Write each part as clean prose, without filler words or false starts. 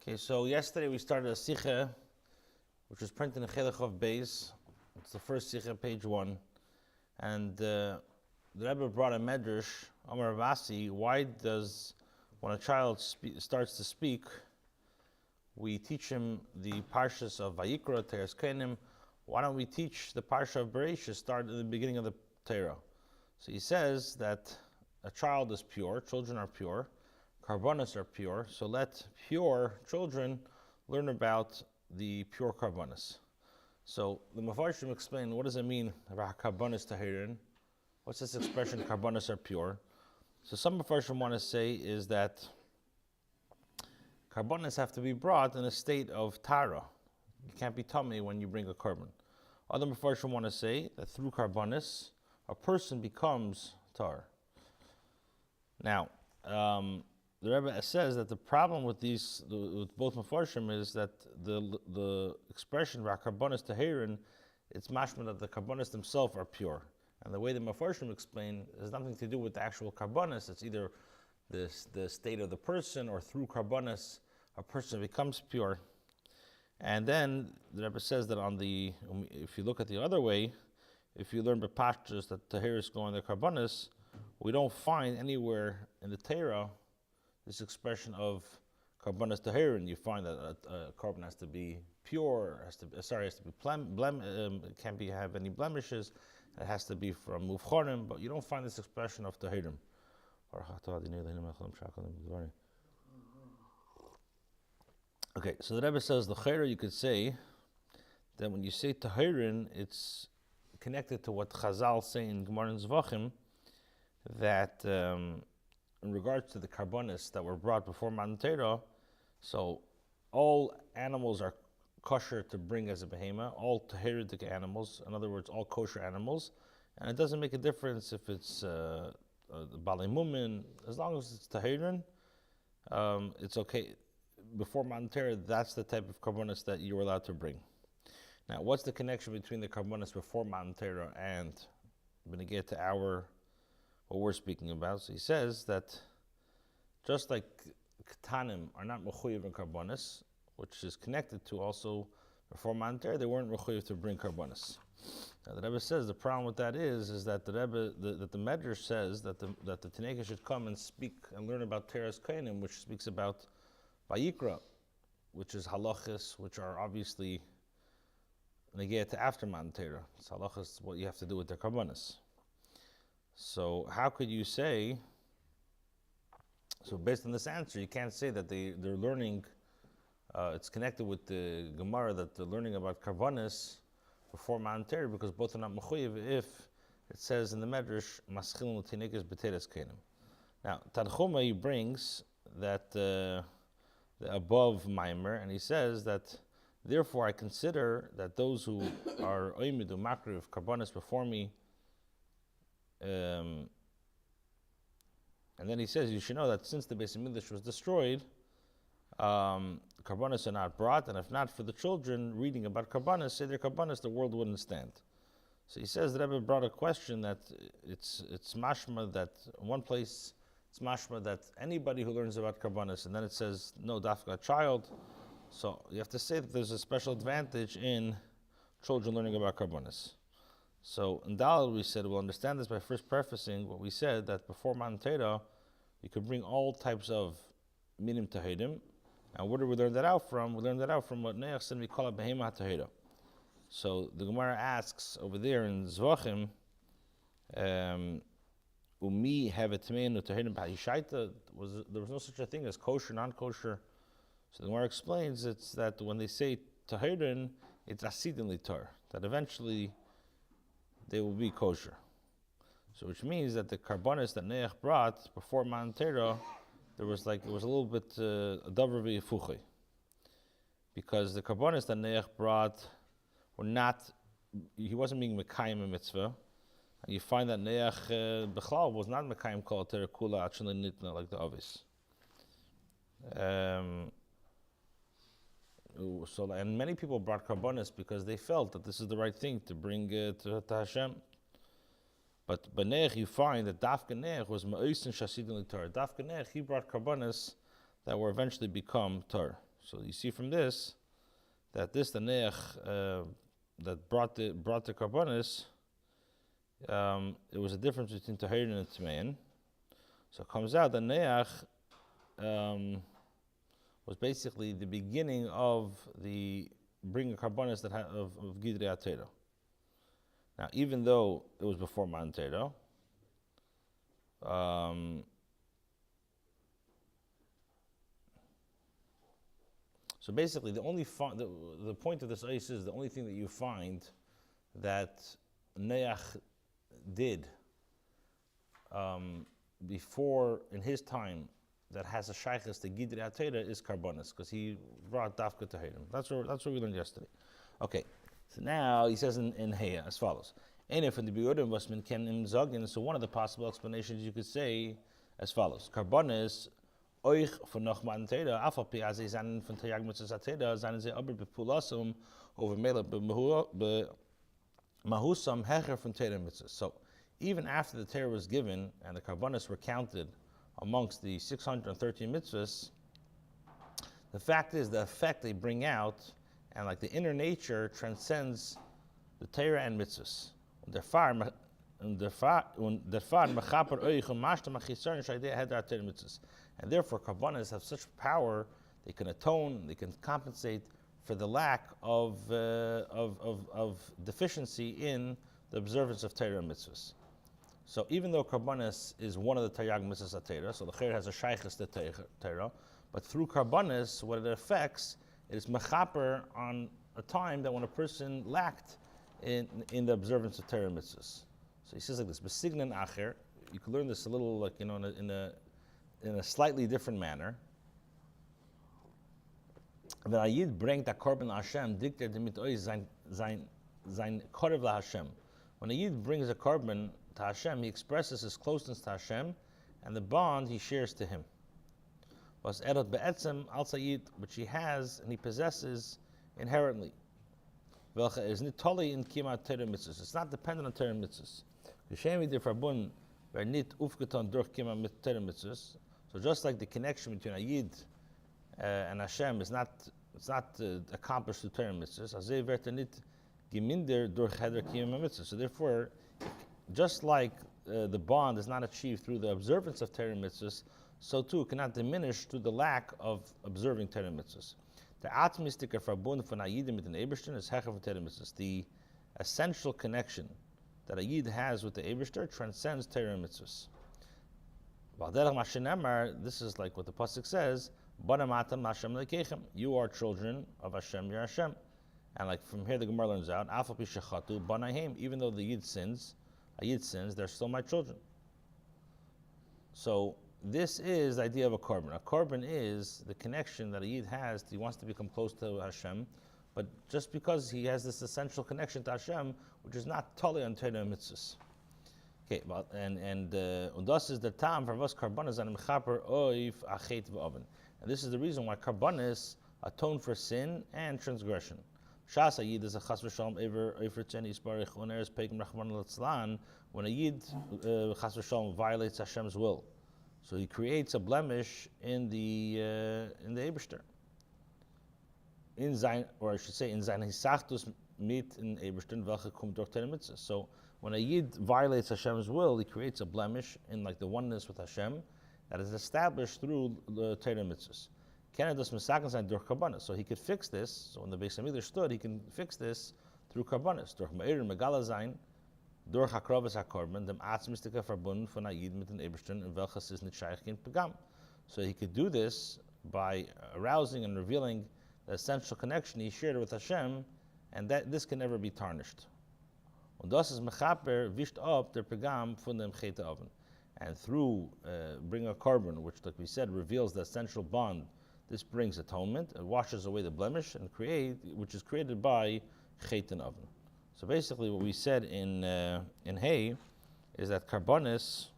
Okay, so yesterday we started a Sicha, which was printed in Chelech of Beis. It's the first Sicha, page 1. And the Rabbi brought a medrash, Amar Vasi, why does, when a child starts to speak, we teach him the Parshas of Vayikrah, Teres Kenim. Why don't we teach the Parsha of Bereshis, start at the beginning of the Torah? So he says that a child is pure, children are pure, karbonos are pure, so let pure children learn about the pure karbonos. So the Mefarshim explain, what does it mean, karbonos tahirin? What's this expression, karbonos are pure? So some Mefarshim want to say is that karbonos have to be brought in a state of tara. You can't be tummy when you bring a carbon. Other Mefarshim want to say that through karbonos, a person becomes tar. Now, the Rebbe says that the problem with with both Mefarshim is that the expression karbonos tahirin, it's mashma that the karbonos themselves are pure. And the way the Mefarshim explain has nothing to do with the actual karbonos. It's either the state of the person, or through karbonos a person becomes pure. And then the Rebbe says that if you look at the other way, if you learn Parshas that tahir is going to karbonos, we don't find anywhere in the Torah this expression of karbonos tahir, and you find that a carbon has to be pure, has to be can't have any blemishes. It has to be from muvchonim, but you don't find this expression of tahirim. Okay, so the Rebbe says the chayra, you could say that when you say tahirin, it's connected to what Chazal say in Gemara and Zvachim, that in regards to the karbonos that were brought before Matan Torah, so all animals are kosher to bring as a behema, all tahiritic animals, in other words, all kosher animals, and it doesn't make a difference if it's balei mumin, as long as it's tahirin, it's okay. Before Matan Torah, that's the type of karbonos that you're allowed to bring. Now, what's the connection between the karbonos before Matan Torah and when we get to what we're speaking about? So he says that just like ketanim are not mechuyev in karbonos, which is connected to also before Matan Torah, they weren't mechuyev to bring karbonos. Now the Rebbe says the problem with that is that the Rebbe, that the Medrash says that the Tanekah should come and speak and learn about Teres Kenim, which speaks about Vayikrah, which is halachas, which are obviously negate to after Matan Torah. It's halachas what you have to do with the karbonos. So how could you say? So based on this answer, you can't say that they're learning. It's connected with the Gemara that they're learning about karbonos before Matan Torah, because both are not mechuyev if it says in the Medrash maschilin l'tinekes b'teres kenim. Now Tanchuma brings that the above mimer, and he says that therefore I consider that those who are oimidu makriv karbonos before me, and then he says you should know that since the Beis Hamikdash was destroyed, karbonos are not brought, and if not for the children reading about karbonos, say their karbonos, the world wouldn't stand. So he says the Rebbe brought a question that it's mashma that in one place it's mashma that anybody who learns about karbonos, and then it says no dafka a child. So you have to say that there's a special advantage in children learning about karbonos. So in Daled we said we'll understand this by first prefacing what we said, that before Matan Torah you could bring all types of minim tahirim. And where do we learn that out from? We learned that out from what Neach said we call it behema tahira. So the Gemara asks over there in Zvachim, umi have a tameinu tahirim b'hishaita. There was no such a thing as kosher, non-kosher. So the Gemara explains it's that when they say tahirin, it's asidin litar, that eventually they will be kosher. So which means that the karbonos that Neach brought before Matan Torah, it was a little bit davar v'yifuchi, because the karbonos that Neach brought were not, he wasn't being mekayim a mitzvah, and you find that Neach b'chlal was not mekayim kol Torah kula actually nitna like the others. So and many people brought karbonos because they felt that this is the right thing to bring to Hashem. But Neach, you find that Dafka Neach was Ma'osin Shasidin L'Tor. Dafka Neach, he brought karbonos that will eventually become Tor. So you see from this that the neach that brought the karbonis, it was a difference between tahirin and tmein. So it comes out that neach was basically the beginning of the bringing karbonis that of gidrei atera. Now, even though it was before Matan Torah, so basically, the point of this ice is the only thing that you find that Noach did before in his time that has a shaykhis to Gidrei HaTorah is karbonis, because he brought dafka to Hayrim. That's what we learned yesterday. Okay, so now he says in Heya as follows. And if in the Biyurim was min ken in Zogin, so one of the possible explanations you could say as follows: karbonis oich von noch Matan Torah, afal pi az zan von tayag mitzvos atera zan ze aber bepulasum over mele be mahusam hecher von Torah mitzvos. So even after the Torah was given and the karbonis were counted amongst the 613 mitzvahs, the fact is the effect they bring out and like the inner nature transcends the Torah and mitzvahs. And therefore karbonis have such power, they can atone, they can compensate for the lack of deficiency in the observance of Torah and mitzvahs. So even though karbonis is one of the tayag mitzvahs atera, so the chair has a shaykhis to Torah, but through karbonis, what it affects is mechaper on a time that when a person lacked in the observance of Torah mitzvahs. So he says like this: Besignan acher. You can learn this a little like in a slightly different manner. That Ayid bringt a korban Hashem dikter demit oi sein korev la Hashem. When Ayid brings a korban to Hashem, he expresses his closeness to Hashem and the bond he shares to him. Was erot be'etzem al Sayid, which he has and he possesses inherently. Welche is nit totally in kima Torah mitzvahs. It's not dependent on Torah mitzvahs. Geschehen der Verbund wer nit aufgetan durch kima mit Torah mitzvahs. So just like the connection between Ayid and Hashem is not accomplished through Torah mitzvahs, azay wird nit geminder durch heder kima mitzvahs. So therefore, just like the bond is not achieved through the observance of Torah mitzvahs, so too it cannot diminish through the lack of observing Torah mitzvahs. The atmistika Verbund von Ayidim mit den Ebersten is hecher von Torah mitzvahs. The essential connection that Ayid has with the Eberster transcends Torah mitzvahs. This is like what the pasuk says: you are children of Hashem, your Hashem. And like from here the Gemara learns out, even though the Ayid sins, they're still my children. So this is the idea of a korban. A korban is the connection that a Yid has. He wants to become close to Hashem, but just because he has this essential connection to Hashem, which is not totally on Torah mitzvahs. Okay, and das is the time for was karbanis and mechaper oif achet v'oven. And this is the reason why karbanis atone for sin and transgression. Shas a Yid is a chas v'shalom over tzeni isbarich uneres pegim rachman l'tzlan. When a Yid chas v'shalom violates Hashem's will, so he creates a blemish in the Eberster. In sein hisachtus mit in Eberster welche kommt durch Torah mitzvahs. So when a Yid violates Hashem's will, he creates a blemish in like the oneness with Hashem that is established through the Torah mitzvahs. So he could fix this. So when the Beis Hamikdash stood, he can fix this through karbanis. Durch Meir and Megala Zayin, durch Hakrovas HaKorban, dem Atzmistika verbunden von Ayid mit den Ebersten, in welches is nicht shaykh in Pagam. So he could do this by arousing and revealing the essential connection he shared with Hashem, and that this can never be tarnished. Und das is mechaper wischt up der Pagam von dem Cheta Oven. And through bring a korban, which, like we said, reveals the essential bond, this brings atonement, it washes away the blemish, and which is created by Chet and Oven. So basically, what we said in Hay is that karbonis,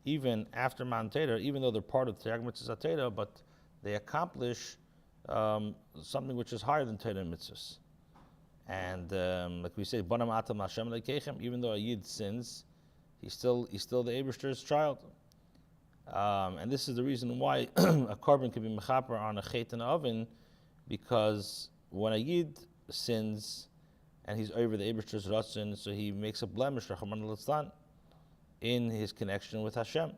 even after Matan Torah, even though they're part of the Tayag Mitzvahs HaTorah, but they accomplish something which is higher than Torah mitzvahs. And like we say, Bonam Atam Hashem Lekeichem, even though a Yid sins, he's still the Eberster's child. And this is the reason why a korban can be mechaper on a Chet and Oven, because when a Yid sins and he's over the Eibishter's Ratzon, so he makes a blemish, in his connection with Hashem.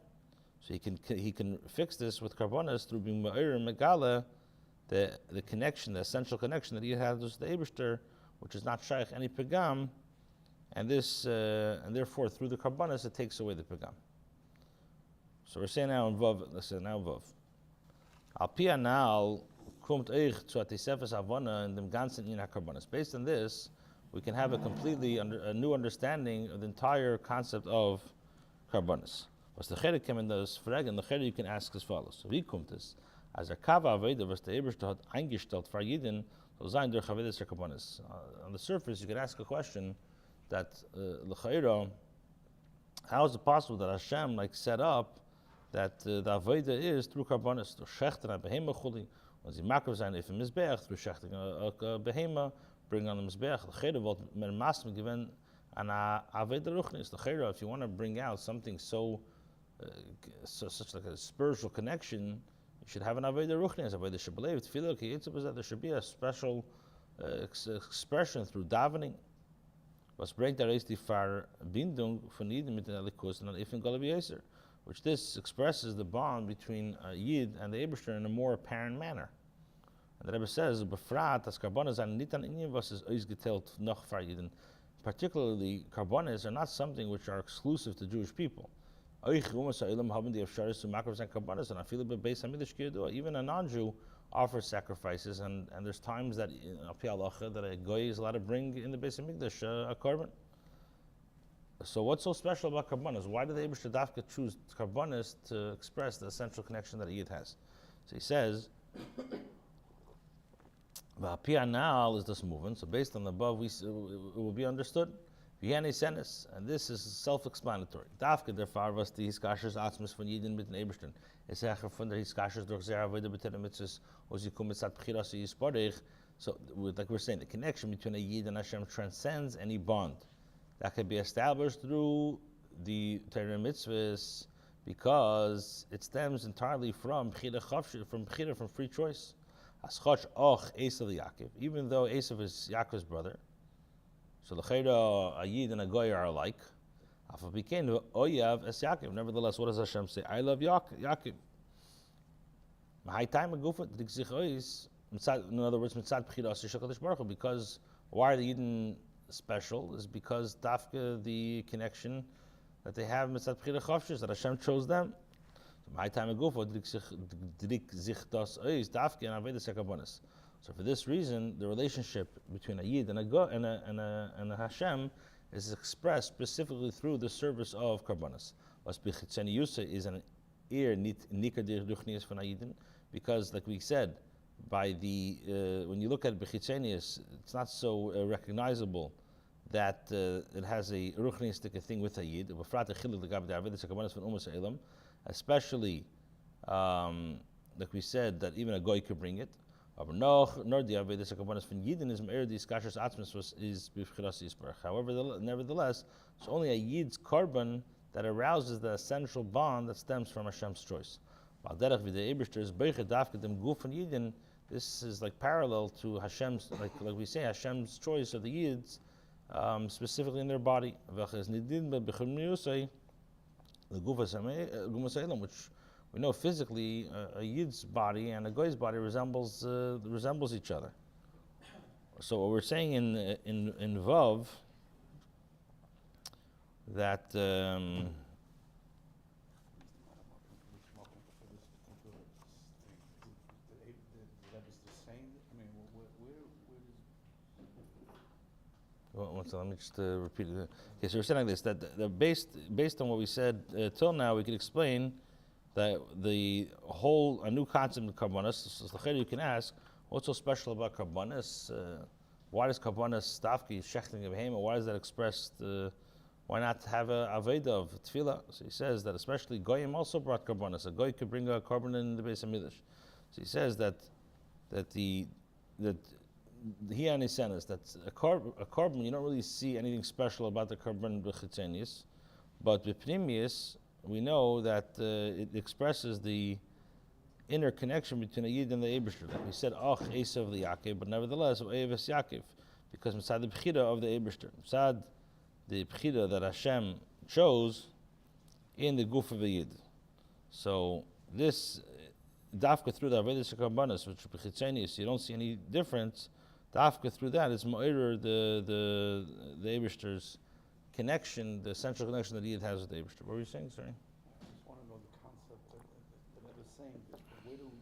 So he can fix this with karbonas through being ma'ir and megala, the connection, the essential connection that he has with the Eibishter, which is not shaykh any pegam, and therefore through the karbonas it takes away the pegam. So we're saying now in Vav, let's say now Vav. Al pi anal kommt euch zu atisefes avona in dem ganzen in karbonas. Based on this, we can have a new understanding of the entire concept of karbonas. Was the cheder came in those fragen, the cheder you can ask as follows. So wie kommt es? As a kava aveda was the Eibishter hat eingestellt for Yidin, so sein durch avedas karbonas. On the surface, you can ask a question that l'chayra, how is it possible that Hashem set up that the aveda is through karbonas, through shechten and behema chuli, when sie makar sein if a mizbeach through shechting a behema, bring on the mizbeach. L'chayra volt mer masm given an aveda ruchnis. L'chayra, if you want to bring out something such like a spiritual connection, you should have an aveda ruchnis. Aveda should believe that there should be a special expression through davening. Was bringt der ist die Verbindung von Yidin mit den Elikus und Ifin Galav, which this expresses the bond between Yid and the Eibishter in a more apparent manner. And the Rebbe says, befrat as karbonas an nit an inyan was is ausgeteilt noch for Yidin. Particularly, karbonas are not something which are exclusive to Jewish people. Even a non-Jew offers sacrifices, and there's times that that a goy is allowed to bring in the Beis Hamikdash a korban. So what's so special about karbonas? Why do the Eibishter Dafka choose karbonas to express the essential connection that a Yid has? So he says, now is this movement. So based on the above, it will be understood. And this is self-explanatory. Dafke der Fall, was die Hiskashers Atzmus von Yidin mit den Eibishter. Es ist von der Hiskashers durch sehr Aveda b'Torah mitzvahs, wo sie kommen mit Bchiras Yisparich. So, like we're saying, the connection between a Yid and Hashem transcends any bond. That can be established through the Torah mitzvahs because it stems entirely from Bchira, from free choice. As Chosh Och Esav Yaakov, even though Esav is Yaakov's brother. So the Chayra, a Yid and a Goy are alike. After became Oyav es Yaakov. Nevertheless, what does Hashem say? I love Yaakov. In other words, because why are the Yidden special? Is because Dafka, the connection that they have mitzad Bchira Chavshis, that Hashem chose them. So for this reason, the relationship between a Yid and a Hashem is expressed specifically through the service of karbonas. Was bichitzeni yusa is an ear nikar duchnius von Yidin, because, like we said, by the when you look at bichitzenius, it's not so recognizable that it has a ruchniistic thing with a Yid. Especially, like we said, that even a goy could bring it. However, nevertheless, it's only a Yid's korban that arouses the essential bond that stems from Hashem's choice. This is like parallel to Hashem's, like we say, Hashem's choice of the Yids, specifically in their body. Which we know physically a Yid's body and a Goy's body resembles each other. So what we're saying in Vav that let me just repeat it. Okay, so we're saying like this, that based on what we said till now, we could explain that a new concept of karbonas. So you can ask, what's so special about karbonas? Why does karbonas stafki shechting of hema? Why is that expressed? Why not have a aveda of tefillah? So he says that especially goyim also brought karbonas. A goy could bring a korban in the Beis Hamikdash. So he says that he and his son is that a korban, you don't really see anything special about the korban b'chitzenius, but b'pnimius we know that it expresses the inner connection between a Yid and the Eibishter. Like we said, Och Esav the Yaakov, but nevertheless, Oeves Yaakov, because Mitzad the Bechira of the Eibishter, Mitzad the Bechira that Hashem chose in the Guf of a Yid. So this Dafka through the Avedas Karbanos, which Bechitzenius, you don't see any difference. Dafka through that is Mo'erer the Eibishter's connection, the central connection that Yid has with the Eibishter. What were you saying, sorry? I just want to know the concept that I was saying. Where do we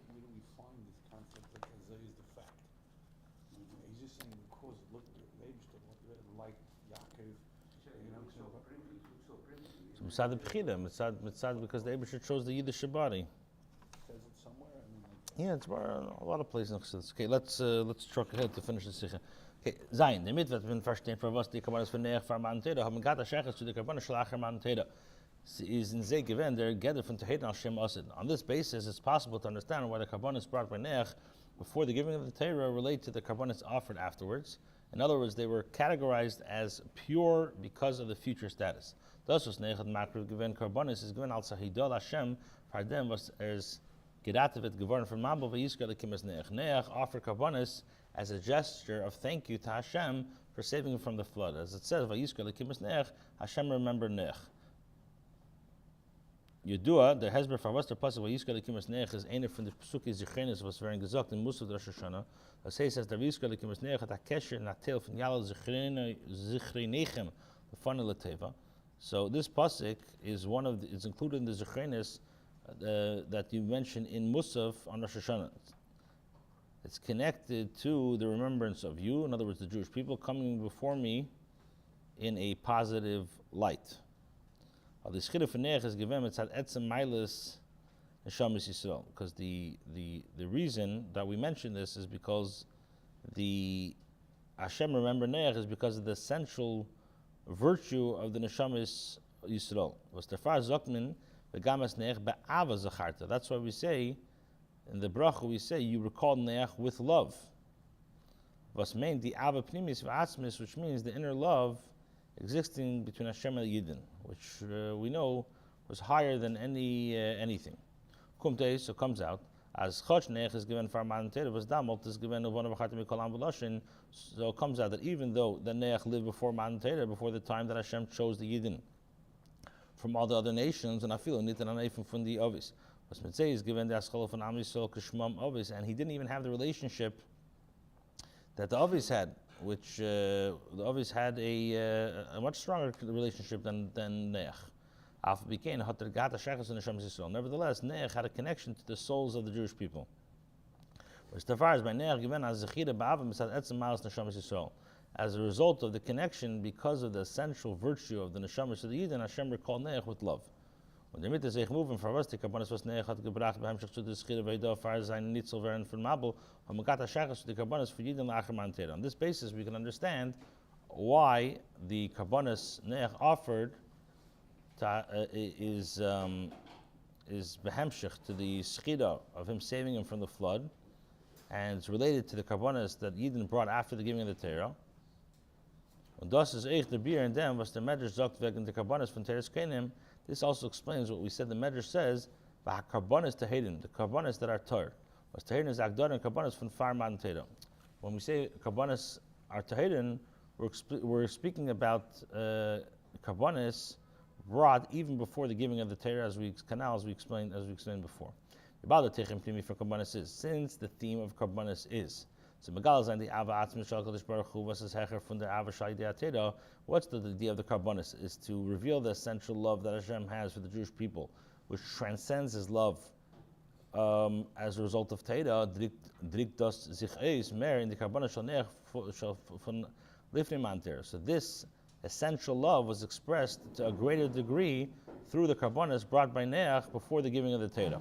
find this concept that Azay is the fact? He's just saying because look, maybe like Yaakov. So Mitzad the Bechira, Mitzad because the Eibishter chose the Yiddish body. Says it somewhere. Yeah, it's a lot of places. Okay, let's truck ahead to finish the Sikha. Okay, Zayin, the mitzvah when verstehen for was die Karbanos von Neach for Man Teda, haben gata Shechas to the Karbanos Shlacher Man Teda. Is in Zeh given they're gathered from Tehid al Shem Asid. On this basis, it's possible to understand why the Karbanos brought by Neach before the giving of the Torah relate to the Karbanos offered afterwards. In other words, they were categorized as pure because of the future status. Thus was Neach Makru given Karbanos is given al Sahidol Hashem for them was as Geratavet geworden from Mabel Vayikrah Lekimas Neach. Neach offered Karbanos as a gesture of thank you to Hashem for saving him from the flood. As it says, Vayikrah Lekimas Neach, Hashem remembered Neach. Yedua, the Hezber for what's the pasuk Vayikrah Lekimas Neach is einer from the Pesuki Zichrenis was very gesagt in Musaf Rosh Hashanah. As he says, the Vayikrah Lekimas Neach hat a kesher natel from Yalal Zichrenechem the funnel Teva. So this pasuk is it's included in the Zichrenis that you mentioned in Musaf on Rosh Hashanah. It's connected to the remembrance of you, in other words, the Jewish people coming before me in a positive light. The Shchira for Neach is given it's at Etzem Mailis Neshamis Yisrael, because the reason that we mention this is because the Hashem remember Neach is because of the essential virtue of the Neshamis Yisrael. Was Tefar Zokmin Begamas Neach Be'ava Zacharta. That's why we say in the bracha we say you recall Neach with love. Was meant the Ava Pnimis V'atzmis, which means the inner love existing between Hashem and Yidden, which we know was higher than anything. Kumtei, so comes out as Choch Neach is given for Man Teda was Damot is given one of Achatim Kolam V'Loshin. So it comes out that even though the Neach lived before Man Teda, before the time that Hashem chose the Yidden from all the other nations, and I feel Nitan Anayfim from the Ovis. Was Mitzvah is given the Aschol from Am Yisrael Kishmam Ovis, and he didn't even have the relationship that the Ovis had, which the Ovis had a much stronger relationship than Neach. Nevertheless, Neach had a connection to the souls of the Jewish people. As a result of the connection, because of the essential virtue of the Neshamas of the Yidden, Hashem recalled Neach with love. On this basis, we can understand why the Karbanos Neach offered is behemshich to the schida of him saving him from the flood, and it's related to the Karbanos that Yidden brought after the giving of the Torah. And thus is eich the beer and them was the Medrash zogt wegen the Karbanos from Teres Kenim. This also explains what we said. The Medrash says, "Karbanos tehedin," the Karbanos that are tar. Was tehedin is agdar and Karbanos from farman Torah. When we say Karbanos are tehedin, we're speaking about Karbanos brought even before the giving of the Torah, as we explained before. The Bala Techim Pnimi for Karbanos is, since the theme of Karbanos is. So Megal and the Ava Atzmi Shal Kadosh Baruch Hu was Hecher from the Ava Shai De'ateda. What's the idea of the Karbanos? Is to reveal the essential love that Hashem has for the Jewish people, which transcends His love as a result of Teda. Drikt das sich eis mehr in the Karbanos Shal Neach von Lifnei Manter. So this essential love was expressed to a greater degree through the Karbanos brought by Neach before the giving of the Teda.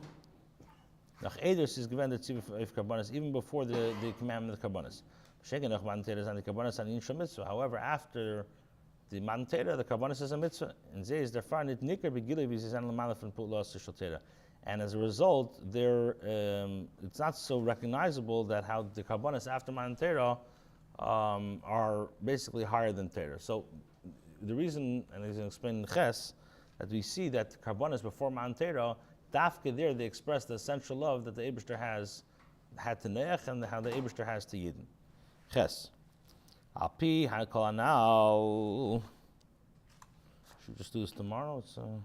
Nach Eders is given the tzivah of Karbanos even before the commandment of the Karbanos. However, after the Matan Torah, the Karbanos is a mitzvah. And as a result, it's not so recognizable that how the Karbanos after Matan Torah are basically higher than Torah. So the reason, and as I explained in Ches, that we see that Karbanos before Matan Torah dafke there they express the essential love that the Eibishter had to Noach and how the Eibishter has to Yidden. Ches. Alpi hakol now. Should we just do this tomorrow? It's okay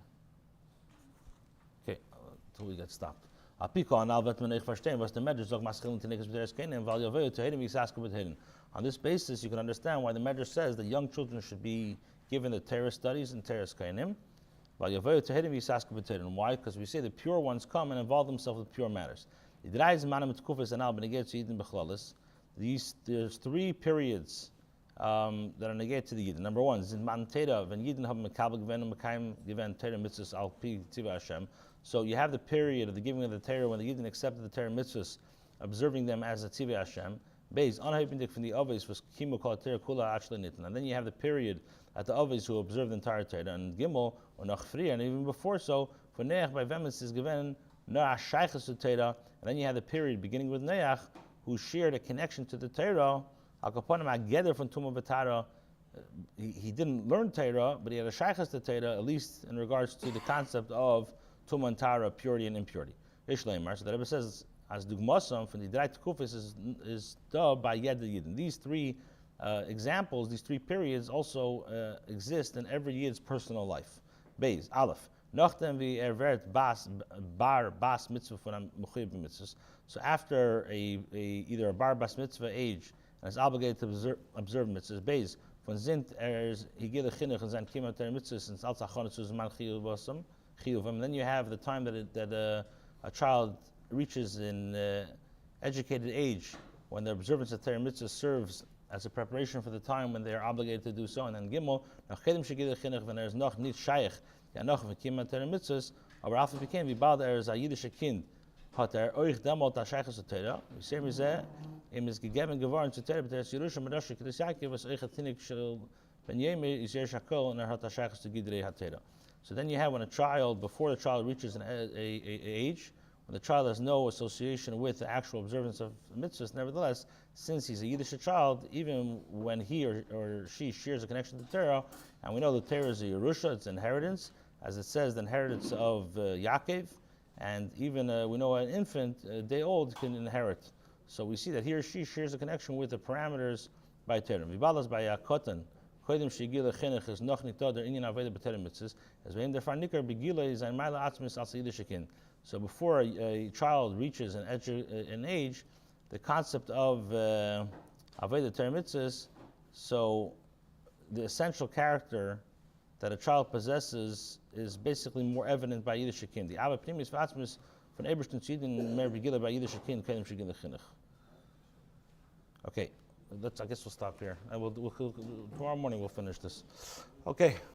until we get stopped. Alpi kol now vet man ich verstehen was the Medrash sagt maschilin tinikas b'teres kenim val yaveu to hidden yisaska b'tehidden. On this basis, you can understand why the Medrash says that young children should be given the Torah studies and Torah kainim. Why? Because we say the pure ones come and involve themselves with pure matters. There's 3 periods that are negated to the Yidden. Number 1, so you have the period of the giving of the Torah when the Yidden accepted the Torah mitzvahs, observing them as a tzivah Hashem. From the Avos was Kimu Kol Torah Kula Achla Nitin. And then you have the period at the Avos who observe the entire Torah. And Gimel, or Nachfri, and even before so, for Neach by Vemis is given Noach Shaychas to Torah. And then you have the period beginning with Neach, who shared a connection to the Torah. Akaponim Ageder from Tumah V'Tara. He didn't learn Torah, but he had a Shaychas to Torah, at least in regards to the concept of Tumah and Tara, purity and impurity. Shloimy. So the Rabbi says, as Dugmasam from the Drei Tekufis is dubbed by Yed Yidden. These 3 examples, these 3 periods also exist in every Yid's personal life. Beis, Aleph. Nachdem vi ervert bas mitzvah von mechuyev b'mitzvahs. So after either a bar bas mitzvah age and is obligated to observe mitzvahs. Beis, von sind he gave the chinuch and sein kimat ter mitzvahs since als achon zu zman chiyuvasam chiyuvim. And then you have the time that a child reaches in educated age when the observance of Torah mitzvah serves as a preparation for the time when they are obligated to do so. And then Gimel, nachedem shegid chinuch when there is noch nicht shaykh ja noch v'kim Torah mitzvahs, aber after became wie bald is a yidische kind hat euch damals a shaykhs Torah. We say me ze im is gegeben geworden zu Torah b'teres Yerusha Medrash Kedes Yaakov was euch tinik shel ben Yemi is shakol and hat a shaykhs to gidrei Torah. So then you have when a child, before the child reaches an age, when the child has no association with the actual observance of mitzvahs, nevertheless, since he's a Yiddish child, even when he or she shares a connection to Torah, and we know that Torah is a Yerusha, it's inheritance, as it says, the inheritance of Yaakov, and even we know an infant, a day old, can inherit. So we see that he or she shares a connection with the parameters by Torah. Vibalas by Yakotan, Kodim Shigila Chinuch is noch nicht da der Inyan Aveda b'Torah mitzvahs, as when der Farnikar Begila is ein Maila Atzmis als Yiddish kind. So before a child reaches an age, the concept of Aveda Torah mitzvahs, so the essential character that a child possesses is basically more evident by Yiddish Shekin. The Ava Pnimis V'Atzmis von Ebersten Tzidin Mer Begila by Yiddish Shekin Kedem Shigila Chinuch. Okay, I guess we'll stop here. Tomorrow morning we'll finish this. Okay.